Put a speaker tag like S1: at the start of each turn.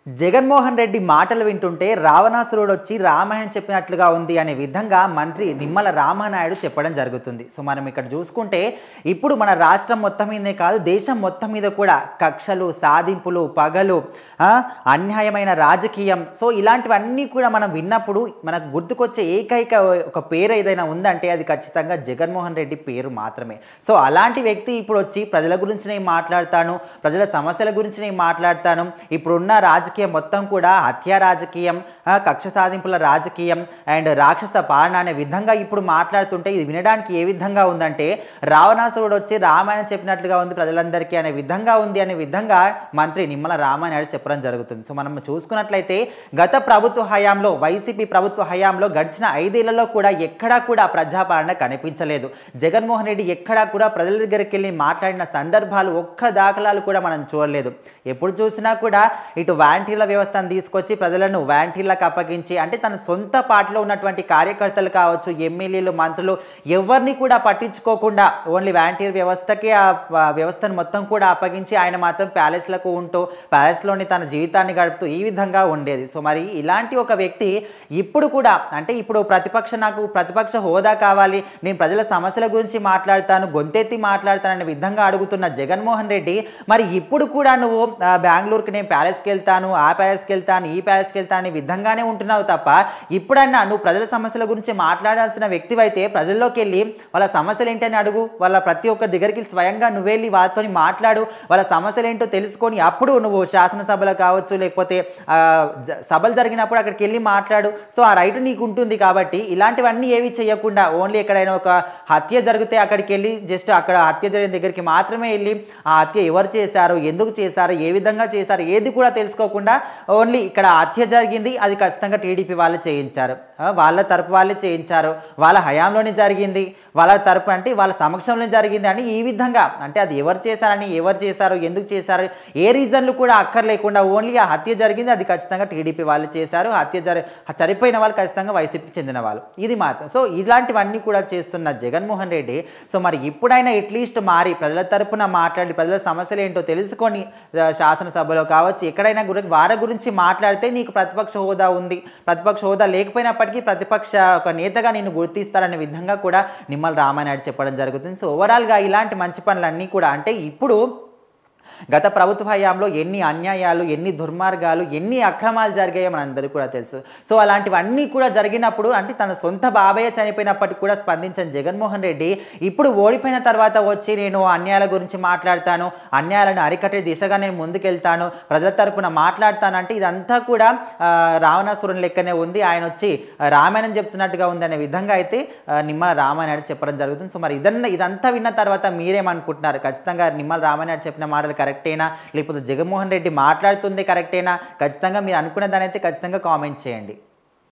S1: జగన్మోహన్ రెడ్డి మాటలు వింటుంటే రావణాసురుడు వచ్చి రామాయణం చెప్పినట్లుగా ఉంది అనే విధంగా మంత్రి నిమ్మల రామనాయుడు చెప్పడం జరుగుతుంది. సో మనం ఇక్కడ చూసుకుంటే ఇప్పుడు మన రాష్ట్రం మొత్తం మీదే కాదు, దేశం మొత్తం మీద కూడా కక్షలు, సాధింపులు, పగలు, అన్యాయమైన రాజకీయం, సో ఇలాంటివన్నీ కూడా మనం విన్నప్పుడు మనకు గుర్తుకొచ్చే ఏకైక ఒక పేరు ఏదైనా ఉందంటే అది ఖచ్చితంగా జగన్మోహన్ రెడ్డి పేరు మాత్రమే. సో అలాంటి వ్యక్తి ఇప్పుడు వచ్చి ప్రజల గురించి నేను మాట్లాడతాను, ప్రజల సమస్యల గురించి నేను మాట్లాడతాను, ఇప్పుడున్న రాజకీయం మొత్తం కూడా హత్య రాజకీయం, కక్ష సాధింపుల రాజకీయం అండ్ రాక్షస పాలన అనే విధంగా ఇప్పుడు మాట్లాడుతుంటే ఇది వినడానికి ఏ విధంగా ఉందంటే రావణాసురుడు వచ్చి రామాయణం చెప్పినట్లుగా ఉంది ప్రజలందరికీ అనే విధంగా ఉంది అనే విధంగా మంత్రి నిమ్మల రామనాయుడు చెప్పడం జరుగుతుంది. సో మనం చూసుకున్నట్లయితే గత ప్రభుత్వ హయాంలో, వైసీపీ ప్రభుత్వ హయాంలో గడిచిన 5 ఏళ్లలో కూడా ఎక్కడా కూడా ప్రజాపాలన కనిపించలేదు. జగన్మోహన్ రెడ్డి ఎక్కడా కూడా ప్రజల దగ్గరికి వెళ్ళి మాట్లాడిన సందర్భాలు ఒక్క దాఖలాలు కూడా మనం చూడలేదు. ఎప్పుడు చూసినా కూడా ఇటు వాలంటీర్ల వ్యవస్థను తీసుకొచ్చి ప్రజలను వాలంటీర్లకు అప్పగించి, అంటే తన సొంత పార్టీలో ఉన్నటువంటి కార్యకర్తలు కావచ్చు, ఎమ్మెల్యేలు, మంత్రులు ఎవరిని కూడా పట్టించుకోకుండా ఓన్లీ వాలంటీర్ వ్యవస్థకి ఆ వ్యవస్థను మొత్తం కూడా అప్పగించి ఆయన మాత్రం ప్యాలెస్లకు ఉంటూ ప్యాలెస్లోని తన జీవితాన్ని గడుపుతూ ఈ విధంగా ఉండేది. సో మరి ఇలాంటి ఒక వ్యక్తి ఇప్పుడు కూడా, అంటే ఇప్పుడు నాకు ప్రతిపక్ష హోదా కావాలి, నేను ప్రజల సమస్యల గురించి మాట్లాడతాను, గొంతెత్తి మాట్లాడతాననే విధంగా అడుగుతున్న జగన్మోహన్ రెడ్డి మరి ఇప్పుడు కూడా నువ్వు బెంగళూరుకి నేను ప్యాలెస్కి వెళ్తాను, ఆ ప్యాలెస్కి వెళ్తాను, ఈ ప్యాలెస్కి వెళ్తాను అనే విధంగానే ఉంటున్నావు తప్ప ఇప్పుడన్నా నువ్వు ప్రజల సమస్యల గురించి మాట్లాడాల్సిన వ్యక్తివైతే ప్రజల్లోకి వెళ్ళి వాళ్ళ సమస్యలు ఏంటని అడుగు, వాళ్ళ ప్రతి ఒక్కరి దగ్గరికి స్వయంగా నువ్వు వెళ్ళి వాళ్ళతో మాట్లాడు, వాళ్ళ సమస్యలు ఏంటో తెలుసుకొని అప్పుడు నువ్వు శాసనసభలో కావచ్చు లేకపోతే సభలు జరిగినప్పుడు అక్కడికి వెళ్ళి మాట్లాడు. సో ఆ రైట్ నీకు ఉంటుంది కాబట్టి ఇలాంటివన్నీ ఏవి చేయకుండా ఓన్లీ ఎక్కడైనా ఒక హత్య జరిగితే అక్కడికి వెళ్ళి జస్ట్ అక్కడ హత్య జరిగిన దగ్గరికి మాత్రమే వెళ్ళి ఆ హత్య ఎవరు చేశారు, ఎందుకు చేశారు, ఏ విధంగా చేశారు ఏది కూడా తెలుసుకోకుండా ఓన్లీ ఇక్కడ హత్య జరిగింది, అది ఖచ్చితంగా టీడీపీ వాళ్ళు చేయించారు, వాళ్ళ తరపు వాళ్ళే చేయించారు, వాళ్ళ హయాంలోనే జరిగింది, వాళ్ళ తరపు అంటే వాళ్ళ సమక్షంలో జరిగింది అని ఈ విధంగా, అంటే అది ఎవరు చేశారని, ఎవరు చేశారు, ఎందుకు చేశారు, ఏ రీజన్లు కూడా అక్కర్లేకుండా ఓన్లీ ఆ హత్య జరిగింది, అది ఖచ్చితంగా టీడీపీ వాళ్ళు చేశారు, చనిపోయిన వాళ్ళు ఖచ్చితంగా వైసీపీకి చెందిన వాళ్ళు, ఇది మాత్రం. సో ఇలాంటివన్నీ కూడా చేస్తున్న జగన్మోహన్ రెడ్డి సో మరి ఇప్పుడైనా అట్లీస్ట్ మారి ప్రజల తరపున మాట్లాడి ప్రజల సమస్యలు ఏంటో తెలుసుకొని శాసనసభలో కావచ్చు ఎక్కడైనా వారి గురించి మాట్లాడితే నీకు ప్రతిపక్ష హోదా ఉంది, ప్రతిపక్ష హోదా లేకపోయినప్పటికీ ప్రతిపక్ష ఒక నేతగా నేను గుర్తిస్తారనే విధంగా కూడా నిమ్మల రామనాయుడు చెప్పడం జరుగుతుంది. సో ఓవరాల్గా ఇలాంటి మంచి పనులన్నీ కూడా, అంటే ఇప్పుడు గత ప్రభుత్వ హయాంలో ఎన్ని అన్యాయాలు, ఎన్ని దుర్మార్గాలు, ఎన్ని అక్రమాలు జరిగాయో మనందరికీ కూడా తెలుసు. సో అలాంటివన్నీ కూడా జరిగినప్పుడు, అంటే తన సొంత బాబాయ్ చనిపోయినప్పటికీ కూడా స్పందించిన జగన్మోహన్ రెడ్డి ఇప్పుడు ఓడిపోయిన తర్వాత వచ్చి నేను అన్యాయాల గురించి మాట్లాడతాను, అన్యాయాలను అరికట్టే దిశగా నేను ముందుకెళ్తాను, ప్రజల తరపున మాట్లాడతాను అంటే ఇదంతా కూడా రావణాసురుని లెక్కనే ఉంది, ఆయన వచ్చి రామాయణం చెప్తున్నట్టుగా ఉంది అనే విధంగా అయితే నిమ్మల రామనాయుడు చెప్పడం జరుగుతుంది. సో మరి ఇదంతా విన్న తర్వాత మీరేమనుకుంటున్నారు? ఖచ్చితంగా నిమ్మల రామనాయుడు చెప్పిన మాటలు కరెక్టేనా, లేకపోతే జగన్మోహన్ రెడ్డి మాట్లాడుతుంది కరెక్టేనా? ఖచ్చితంగా మీరు అనుకున్న దాని అయితే ఖచ్చితంగా కామెంట్ చేయండి.